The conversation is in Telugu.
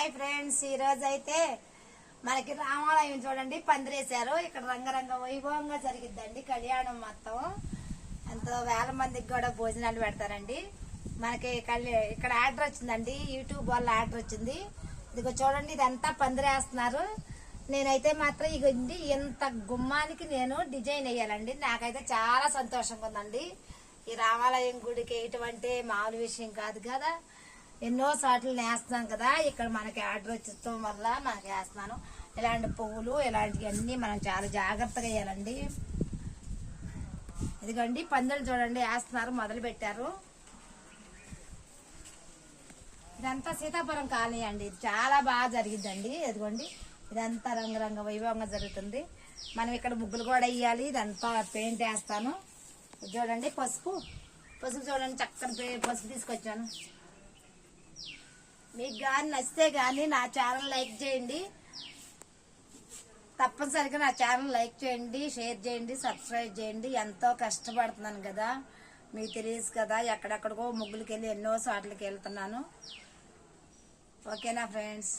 హాయ్ ఫ్రెండ్స్, ఈ రోజు అయితే మనకి రామాలయం చూడండి పందిరేశారు. ఇక్కడ రంగరంగ వైభవంగా జరిగిద్దండి కళ్యాణం మొత్తం. ఎంతో వేల మందికి కూడా భోజనాలు పెడతారండి. మనకి ఇక్కడ ఆర్డర్ వచ్చిందండి, యూట్యూబ్ వాళ్ళ ఆర్డర్ వచ్చింది. ఇదిగో చూడండి, ఇదంతా పందిరేస్తున్నారు. నేనైతే మాత్రం ఇగోండి ఇంత గుమ్మానికి నేను డిజైన్ వేయాలండి. నాకైతే చాలా సంతోషంగా ఉందండి. ఈ రామాలయం గుడికి వేయటం మామూలు విషయం కాదు కదా. ఎన్నో సార్లు నేస్తున్నాను కదా, ఇక్కడ మనకి ఆర్డర్ వచ్చేయడం వల్ల మనకి వేస్తున్నాను. ఇలాంటి పువ్వులు ఇలాంటివి అన్ని మనం చాలా జాగ్రత్తగా వేయాలండి. ఇదిగోండి పందులు చూడండి వేస్తున్నారు, మొదలు పెట్టారు. ఇదంతా సీతాపురం కాలనీ అండి. ఇది చాలా బాగా జరిగిద్దండి. ఇదిగోండి ఇదంతా రంగరంగ వైభవంగా జరుగుతుంది. మనం ఇక్కడ ముగ్గులు కూడా వేయాలి. ఇదంతా పెయింట్ వేస్తాను. చూడండి పసుపు చూడండి, చక్కని పసుపు తీసుకొచ్చాను. మీకు కానీ నచ్చితే కానీ నా ఛానల్ లైక్ చేయండి. తప్పనిసరిగా నా ఛానల్ లైక్ చేయండి, షేర్ చేయండి, సబ్స్క్రైబ్ చేయండి. ఎంతో కష్టపడుతున్నాను కదా, మీకు తెలియదు కదా. ఎక్కడెక్కడికో ముగ్గులకి వెళ్ళి ఎన్నో సార్లకి వెళ్తున్నాను. ఓకేనా ఫ్రెండ్స్?